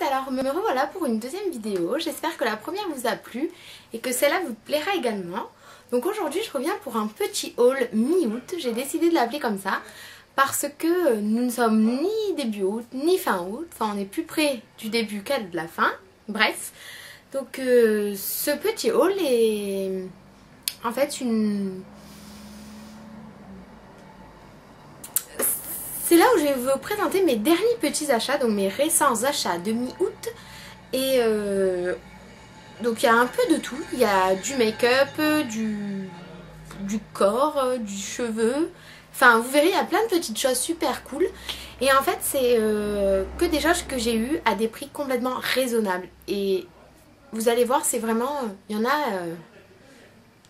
alors me revoilà pour une deuxième vidéo. J'espère que la première vous a plu et que celle-là vous plaira également. Donc aujourd'hui je reviens pour un petit haul mi-août, j'ai décidé de l'appeler comme ça parce que nous ne sommes ni début août ni fin août, enfin on est plus près du début qu'à de la fin, bref. Donc ce petit haul est en fait c'est là où je vais vous présenter mes derniers petits achats, donc mes récents achats de mi-août. Et donc il y a un peu de tout, il y a du make-up, du corps, du cheveu. Enfin vous verrez, il y a plein de petites choses super cool. Et en fait c'est que des choses que j'ai eues à des prix complètement raisonnables. Et vous allez voir, c'est vraiment, il y en a,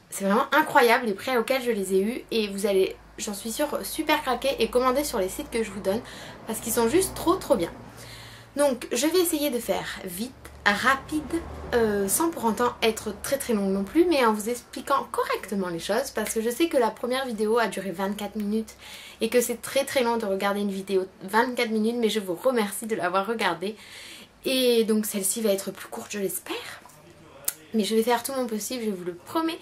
c'est vraiment incroyable les prix auxquels je les ai eus. Et vous allez, j'en suis sûre, super craquer et commander sur les sites que je vous donne parce qu'ils sont juste trop bien. Donc je vais essayer de faire vite, rapide, sans pour autant être très longue non plus, mais en vous expliquant correctement les choses parce que je sais que la première vidéo a duré 24 minutes et que c'est très long de regarder une vidéo 24 minutes, mais je vous remercie de l'avoir regardée. Et donc celle-ci va être plus courte, je l'espère, mais je vais faire tout mon possible, je vous le promets.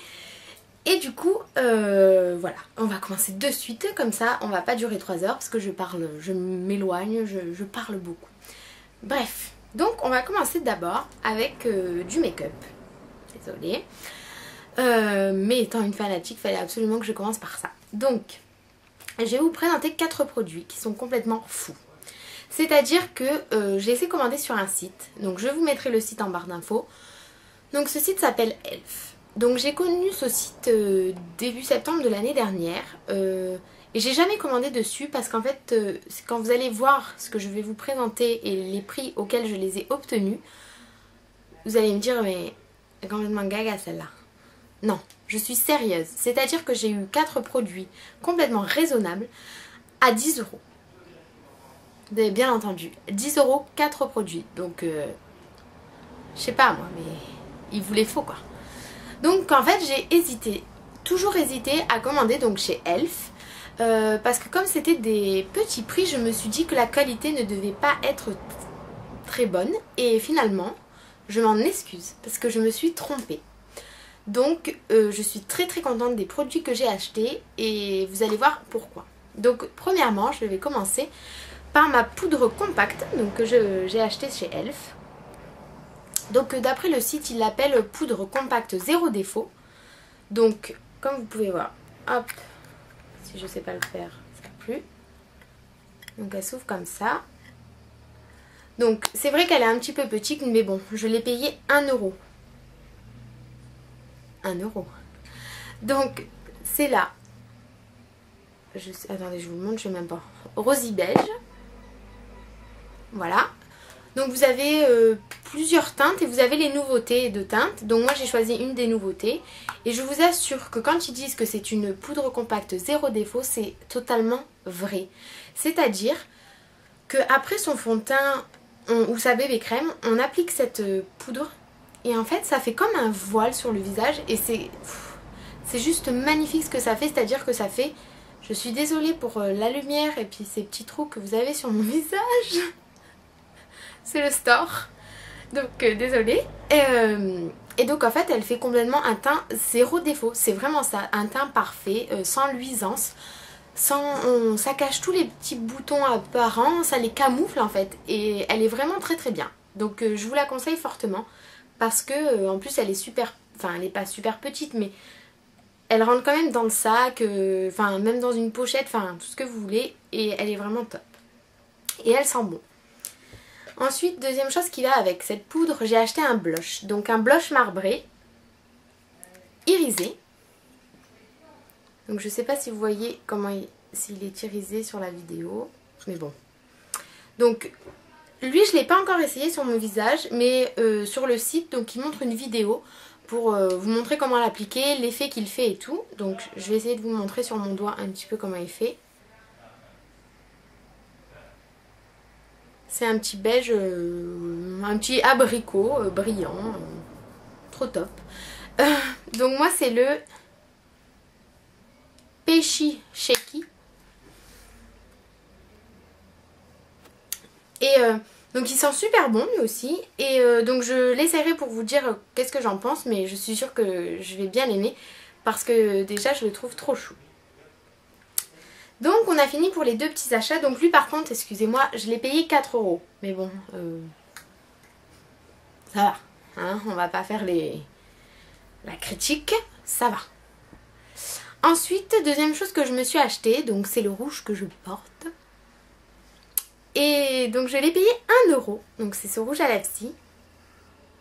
Et du coup, voilà, on va commencer de suite, comme ça on va pas durer 3 heures parce que je parle, je m'éloigne, je parle beaucoup. Bref, donc on va commencer d'abord avec du make-up. Désolée. Mais étant une fanatique, il fallait absolument que je commence par ça. Donc, je vais vous présenter 4 produits qui sont complètement fous. C'est-à-dire que j'ai essayé de commander sur un site. Donc je vous mettrai le site en barre d'infos. Donc ce site s'appelle Elf. Donc j'ai connu ce site début septembre de l'année dernière. Et j'ai jamais commandé dessus parce qu'en fait, quand vous allez voir ce que je vais vous présenter et les prix auxquels je les ai obtenus, vous allez me dire mais elle est complètement gaga celle-là. Non, je suis sérieuse. C'est-à-dire que j'ai eu 4 produits complètement raisonnables à 10 €. Vous avez bien entendu, 10 €, 4 produits. Donc, je sais pas moi, mais il vous les faut quoi. Donc en fait j'ai hésité, toujours hésité à commander donc chez Elf. Parce que comme c'était des petits prix, je me suis dit que la qualité ne devait pas être très bonne. Et finalement, je m'en excuse parce que je me suis trompée. Donc je suis très contente des produits que j'ai achetés et vous allez voir pourquoi. Donc premièrement, je vais commencer par ma poudre compacte donc, que j'ai achetée chez Elf. Donc d'après le site, il l'appelle poudre compacte zéro défaut. Donc comme vous pouvez voir, hop, si je sais pas le faire, ça va plus. Donc elle s'ouvre comme ça. Donc c'est vrai qu'elle est un petit peu petite, mais bon, je l'ai payée 1 €. 1 €. Donc c'est là. Attendez, je vous le montre, je sais même pas. Rosy beige. Voilà. Donc vous avez plusieurs teintes et vous avez les nouveautés de teintes. Donc moi j'ai choisi une des nouveautés. Et je vous assure que quand ils disent que c'est une poudre compacte zéro défaut, c'est totalement vrai. C'est-à-dire qu'après son fond de teint ou sa bébé crème, on applique cette poudre. Et en fait ça fait comme un voile sur le visage. Et c'est juste magnifique ce que ça fait. C'est-à-dire que ça fait... Je suis désolée pour la lumière et puis ces petits trous que vous avez sur mon visage. C'est le store, donc désolée. Et donc en fait elle fait complètement un teint zéro défaut, c'est vraiment ça, un teint parfait, sans luisance, ça cache tous les petits boutons apparents, ça les camoufle en fait, et elle est vraiment très bien. Donc je vous la conseille fortement, parce que en plus elle est super, enfin elle n'est pas super petite, mais elle rentre quand même dans le sac, enfin même dans une pochette, enfin tout ce que vous voulez, et elle est vraiment top. Et elle sent bon. Ensuite, deuxième chose qui va avec cette poudre, j'ai acheté un blush. Donc un blush marbré, irisé. Donc je ne sais pas si vous voyez comment s'il est irisé sur la vidéo. Mais bon. Donc lui je ne l'ai pas encore essayé sur mon visage. Mais sur le site, donc il montre une vidéo pour vous montrer comment l'appliquer, l'effet qu'il fait et tout. Donc je vais essayer de vous montrer sur mon doigt un petit peu comment il fait. C'est un petit beige, un petit abricot brillant, trop top. Donc moi c'est le Peachy Shaky. Et Donc il sent super bon lui aussi. Et donc je l'essaierai pour vous dire qu'est-ce que j'en pense. Mais je suis sûre que je vais bien l'aimer. Parce que déjà je le trouve trop chou. Donc on a fini pour les 2 petits achats. Donc lui par contre, excusez-moi, je l'ai payé 4 €. Mais bon, ça va. Hein, on va pas faire la critique. Ça va. Ensuite, deuxième chose que je me suis acheté. Donc c'est le rouge que je porte. Et donc je l'ai payé 1 €. Donc c'est ce rouge à lèvres-ci.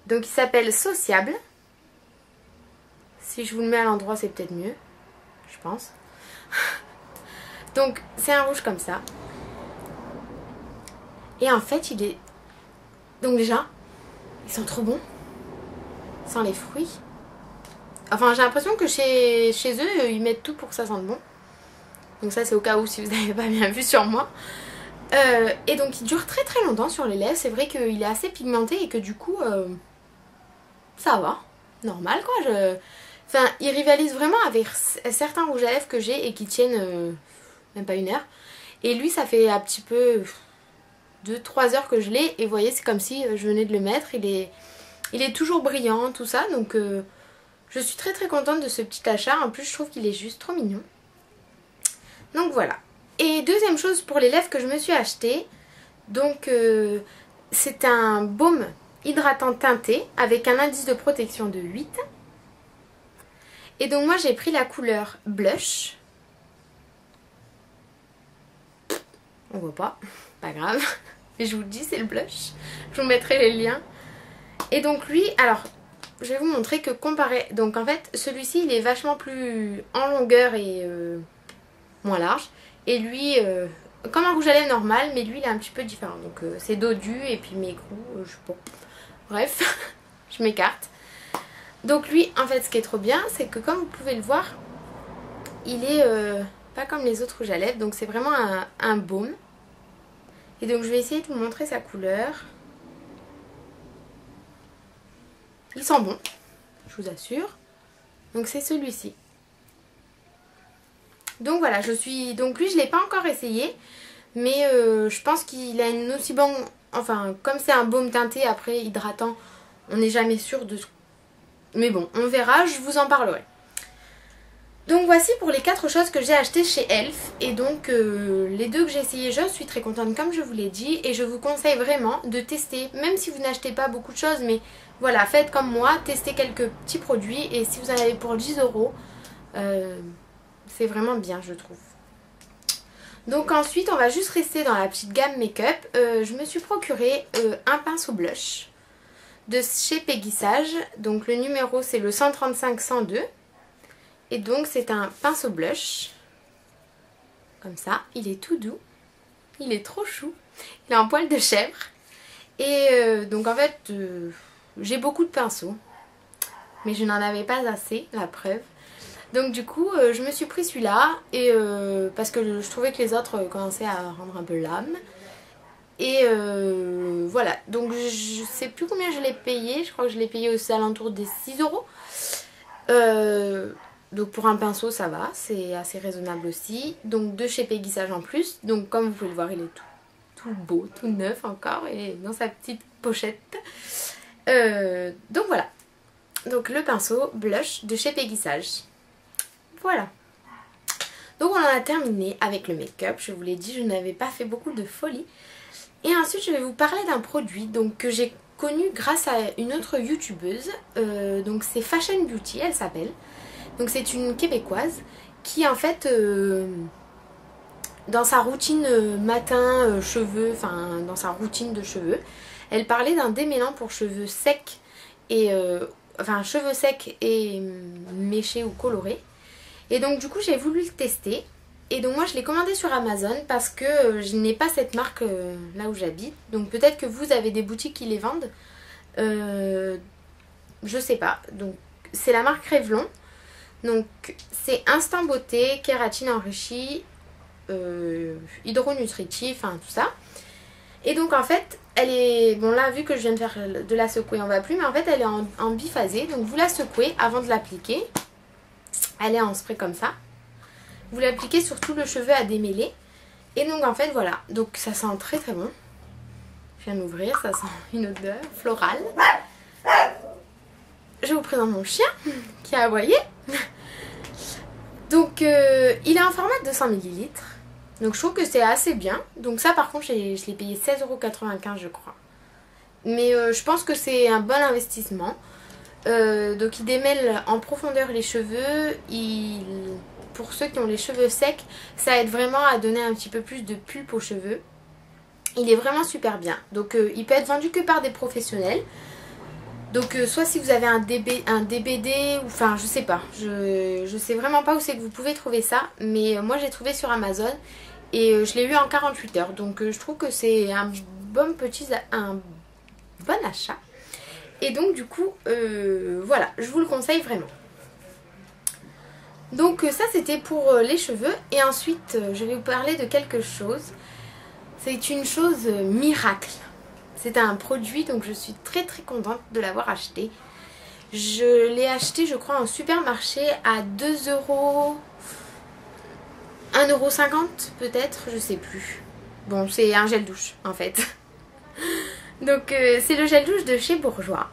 Donc il s'appelle Sociable. Si je vous le mets à l'endroit, c'est peut-être mieux. Je pense. Donc c'est un rouge comme ça. Et en fait il est... Donc déjà, ils sont trop bons. Sans les fruits. Enfin j'ai l'impression que chez eux, ils mettent tout pour que ça sente bon. Donc ça c'est au cas où si vous n'avez pas bien vu sur moi. Et donc il dure très très longtemps sur les lèvres. C'est vrai qu'il est assez pigmenté et que du coup ça va, normal quoi. Enfin il rivalise vraiment avec certains rouges à lèvres que j'ai et qui tiennent même pas 1 heure. Et lui ça fait un petit peu 2-3 heures que je l'ai. Et vous voyez c'est comme si je venais de le mettre. Il est toujours brillant tout ça. Donc je suis très très contente de ce petit achat. En plus je trouve qu'il est juste trop mignon. Donc voilà. Et deuxième chose pour les lèvres que je me suis acheté, donc c'est un baume hydratant teinté avec un indice de protection de 8. Et donc moi j'ai pris la couleur blush. On voit pas grave. Mais je vous le dis, c'est le blush. Je vous mettrai les liens. Et donc lui, alors je vais vous montrer que comparé... Donc en fait celui-ci il est vachement plus en longueur et moins large. Et lui, comme un rouge à lèvres normal, mais lui il est un petit peu différent. Donc c'est dodu et puis maigre, je sais pas. Bref, je m'écarte. Donc lui, en fait ce qui est trop bien, c'est que comme vous pouvez le voir, il est pas comme les autres rouges à lèvres. Donc c'est vraiment un baume. Et donc je vais essayer de vous montrer sa couleur. Il sent bon, je vous assure. Donc c'est celui-ci. Donc voilà, donc lui je ne l'ai pas encore essayé, mais je pense qu'il a une aussi bonne... Enfin, comme c'est un baume teinté, après hydratant, on n'est jamais sûr de... Mais bon, on verra, je vous en parlerai. Donc voici pour les 4 choses que j'ai achetées chez Elf. Et donc les 2 que j'ai essayées, je suis très contente comme je vous l'ai dit. Et je vous conseille vraiment de tester, même si vous n'achetez pas beaucoup de choses, mais voilà, faites comme moi, testez quelques petits produits. Et si vous en avez pour 10 €, c'est vraiment bien je trouve. Donc ensuite on va juste rester dans la petite gamme make-up. Je me suis procuré un pinceau blush de chez Peggy Sage. Donc le numéro c'est le 135-102. Et donc c'est un pinceau blush. Comme ça, il est tout doux. Il est trop chou. Il a un poil de chèvre. Et donc en fait j'ai beaucoup de pinceaux. Mais je n'en avais pas assez, la preuve. Donc du coup je me suis pris celui-là et parce que je trouvais que les autres commençaient à rendre un peu l'âme. Et voilà, donc je sais plus combien je l'ai payé, je crois que je l'ai payé aux alentours des 6 €. Donc pour un pinceau ça va, c'est assez raisonnable aussi. Donc de chez Peggy Sage en plus, donc comme vous pouvez le voir il est tout beau, tout neuf encore, il est dans sa petite pochette. Donc voilà, donc le pinceau blush de chez Peggy Sage. Voilà. Donc on en a terminé avec le make-up. Je vous l'ai dit, je n'avais pas fait beaucoup de folie. Et ensuite je vais vous parler d'un produit donc, que j'ai connu grâce à une autre youtubeuse. Donc c'est Fashion Beauty, elle s'appelle. Donc c'est une québécoise qui en fait dans sa routine matin cheveux, enfin dans sa routine de cheveux, elle parlait d'un démêlant pour cheveux secs et enfin cheveux secs et méchés ou colorés. Et donc du coup j'ai voulu le tester. Et donc moi je l'ai commandé sur Amazon parce que je n'ai pas cette marque là où j'habite. Donc peut-être que vous avez des boutiques qui les vendent. Je sais pas. Donc c'est la marque Revlon. Donc c'est Instant Beauté, kératine enrichie, hydronutritif, enfin tout ça. Et donc en fait elle est... Bon là vu que je viens de la secouer on va plus. Mais en fait elle est en biphasé. Donc vous la secouez avant de l'appliquer. Elle est en spray comme ça. Vous l'appliquez sur tout le cheveu à démêler. Et donc en fait voilà. Donc ça sent très très bon. Je viens d'ouvrir, ça sent une odeur florale. Je vous présente mon chien qui a aboyé. Donc il est en format de 200 ml. Donc je trouve que c'est assez bien. Donc ça par contre je l'ai payé 16,95 € je crois. Mais je pense que c'est un bon investissement. Donc il démêle en profondeur les cheveux. Pour ceux qui ont les cheveux secs, ça aide vraiment à donner un petit peu plus de pulpe aux cheveux. Il est vraiment super bien. Donc il peut être vendu que par des professionnels. Donc soit si vous avez un DBD ou enfin je sais pas. Je sais vraiment pas où c'est que vous pouvez trouver ça. Mais moi j'ai trouvé sur Amazon. Et je l'ai eu en 48 heures. Donc je trouve que c'est un bon achat. Et donc du coup voilà, je vous le conseille vraiment. Donc ça c'était pour les cheveux. Et ensuite je vais vous parler de quelque chose. C'est une chose miracle. C'est un produit, donc je suis très très contente de l'avoir acheté. Je l'ai acheté je crois en supermarché à 2 €, 1,50 € peut-être, je sais plus. Bon, c'est un gel douche en fait. Donc c'est le gel douche de chez Bourjois.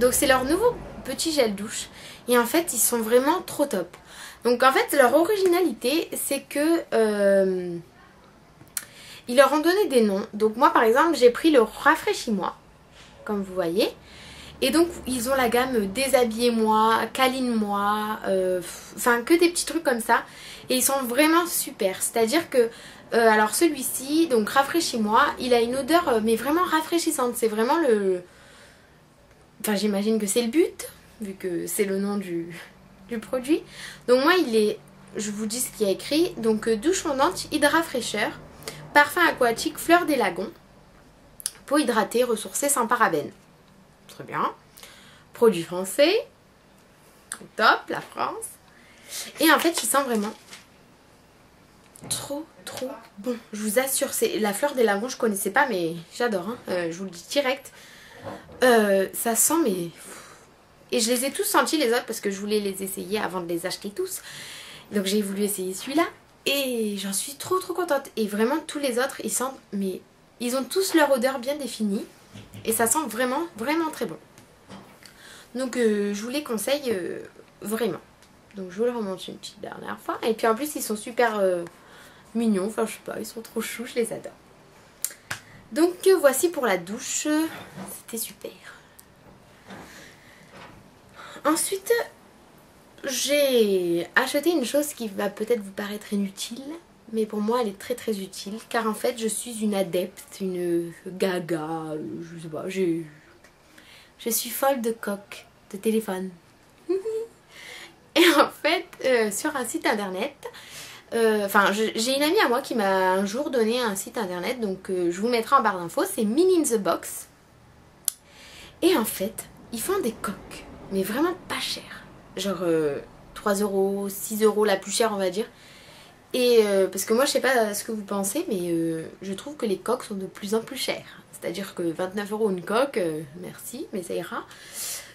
Donc c'est leur nouveau petit gel douche. Et en fait ils sont vraiment trop top. Donc en fait leur originalité c'est que ils leur ont donné des noms. Donc moi par exemple j'ai pris le Rafraîchis-moi, comme vous voyez. Et donc ils ont la gamme Déshabillez-moi, Câline-moi, enfin que des petits trucs comme ça. Et ils sont vraiment super. C'est-à-dire que, alors celui-ci, donc Rafraîchis-moi, il a une odeur mais vraiment rafraîchissante. C'est vraiment le... Enfin j'imagine que c'est le but, vu que c'est le nom du produit. Donc moi il est, je vous dis ce qu'il y a écrit. Donc douche fondante, hydra fraîcheur. Parfum aquatique, fleur des lagons. Peau hydratée, ressourcée, sans parabènes. Très bien. Produit français. Top, la France. Et en fait, il sent vraiment trop bon. Je vous assure, c'est la fleur des lagons, je connaissais pas, mais j'adore. Hein. Je vous le dis direct. Ça sent, mais... Et je les ai tous sentis, les autres, parce que je voulais les essayer avant de les acheter tous. Donc j'ai voulu essayer celui-là. Et j'en suis trop contente. Et vraiment tous les autres ils sentent, mais ils ont tous leur odeur bien définie. Et ça sent vraiment très bon. Donc je vous les conseille vraiment. Donc je vous le remonte une petite dernière fois. Et puis en plus ils sont super mignons. Enfin je sais pas, ils sont trop choux, je les adore. Donc voici pour la douche. C'était super. Ensuite... j'ai acheté une chose qui va peut-être vous paraître inutile, mais pour moi elle est très utile, car en fait je suis une adepte, une gaga, je sais pas, je suis folle de coques, de téléphone. Et en fait, sur un site internet, j'ai une amie à moi qui m'a un jour donné un site internet, donc je vous mettrai en barre d'infos, c'est Mini in the Box. Et en fait, ils font des coques, mais vraiment pas chères. Genre 3 €, 6 € la plus chère on va dire. Et parce que moi je sais pas ce que vous pensez, mais je trouve que les coques sont de plus en plus chères. C'est-à-dire que 29 € une coque, merci, mais ça ira.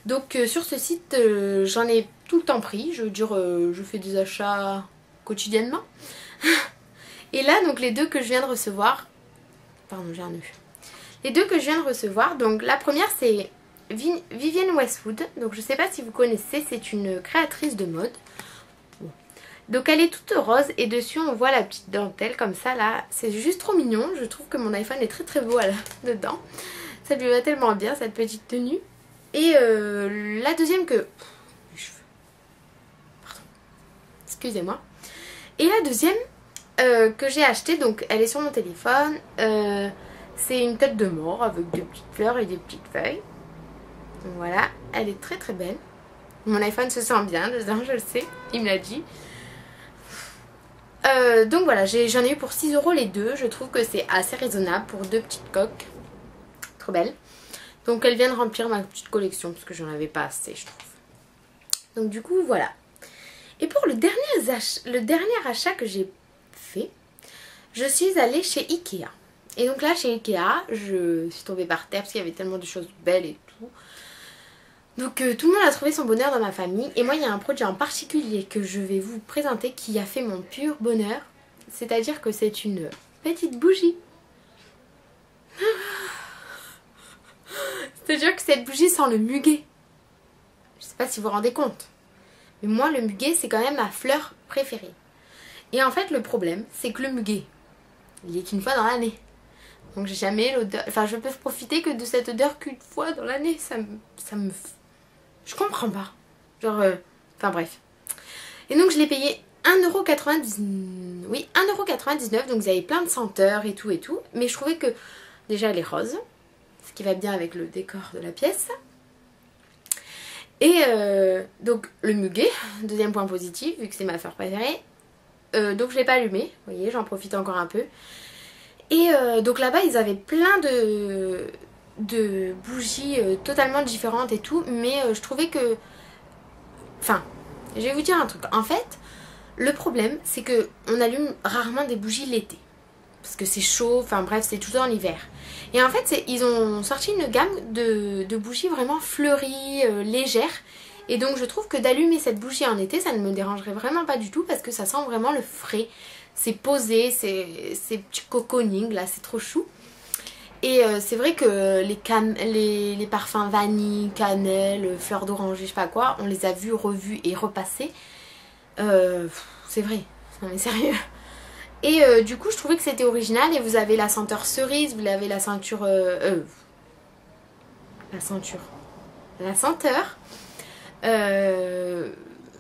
Donc sur ce site j'en ai tout le temps pris. Je veux dire je fais des achats quotidiennement. Et là donc les deux que je viens de recevoir, pardon j'ai un nœud. Les deux que je viens de recevoir, donc la première c'est Vivienne Westwood, donc je sais pas si vous connaissez, c'est une créatrice de mode. Bon. Donc elle est toute rose et dessus on voit la petite dentelle comme ça là, c'est juste trop mignon. Je trouve que mon iPhone est très beau dedans, ça lui va tellement bien cette petite tenue. Et la deuxième que... les cheveux. Pardon, excusez-moi. Et la deuxième que j'ai achetée, donc elle est sur mon téléphone, c'est une tête de mort avec des petites fleurs et des petites feuilles. Voilà, elle est très belle. Mon iPhone se sent bien dedans, je le sais, il me l'a dit. Donc voilà, j'en ai eu pour 6 € les deux. Je trouve que c'est assez raisonnable pour deux petites coques. Trop belles. Donc elles viennent remplir ma petite collection parce que j'en avais pas assez, je trouve. Donc du coup, voilà. Et pour le dernier achat que j'ai fait, je suis allée chez Ikea. Et donc là, chez Ikea, je suis tombée par terre parce qu'il y avait tellement de choses belles et tout. Donc tout le monde a trouvé son bonheur dans ma famille. Et moi il y a un produit en particulier que je vais vous présenter qui a fait mon pur bonheur. C'est-à-dire que c'est une petite bougie. C'est-à-dire que cette bougie sent le muguet. Je sais pas si vous vous rendez compte. Mais moi, le muguet, c'est quand même ma fleur préférée. Et en fait, le problème, c'est que le muguet, il est qu'une fois dans l'année. Donc j'ai jamais l'odeur... Enfin, je peux profiter que de cette odeur qu'une fois dans l'année. Ça me... Je comprends pas. Genre... Enfin bref. Et donc je l'ai payé 1,99€. Oui, 1,99€. Donc vous avez plein de senteurs et tout et tout. Mais je trouvais que déjà elle est rose. Ce qui va bien avec le décor de la pièce. Et donc le muguet, deuxième point positif, vu que c'est ma fleur préférée. Donc je l'ai pas allumé, vous voyez, j'en profite encore un peu. Et donc là-bas ils avaient plein de bougies totalement différentes et tout. Mais je trouvais que... Enfin, je vais vous dire un truc. En fait, le problème c'est que on allume rarement des bougies l'été. Parce que c'est chaud, enfin bref, c'est tout le temps l'hiver. Et en fait, ils ont sorti une gamme de bougies vraiment fleuries, légères. Et donc je trouve que d'allumer cette bougie en été, ça ne me dérangerait vraiment pas du tout. Parce que ça sent vraiment le frais. C'est posé, c'est petit cocooning, là, c'est trop chou. Et c'est vrai que les parfums vanille, cannelle, fleur d'oranger, je sais pas quoi, on les a vus, revus et repassés. C'est vrai, non mais sérieux. Et du coup je trouvais que c'était original. Et vous avez la senteur cerise, vous avez la senteur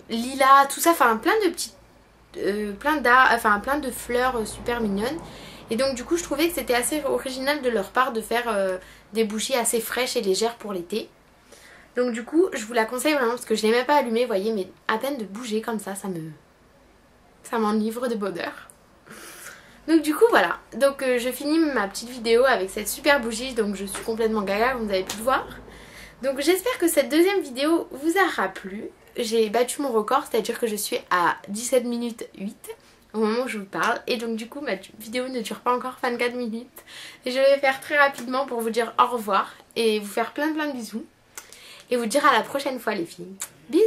lilas, tout ça, enfin plein de petites plein de fleurs super mignonnes. Et donc du coup je trouvais que c'était assez original de leur part de faire des bougies assez fraîches et légères pour l'été. Donc du coup je vous la conseille vraiment parce que je l'ai même pas allumée, vous voyez, mais à peine de bouger comme ça m'enivre de bonheur. Donc du coup voilà, donc je finis ma petite vidéo avec cette super bougie. Donc je suis complètement gaga comme vous avez pu le voir. Donc j'espère que cette deuxième vidéo vous aura plu. J'ai battu mon record, c'est-à-dire que je suis à 17 minutes 8 au moment où je vous parle. Et donc du coup ma vidéo ne dure pas encore 24 minutes. Et je vais faire très rapidement pour vous dire au revoir et vous faire plein de bisous. Et vous dire à la prochaine fois les filles. Bisous.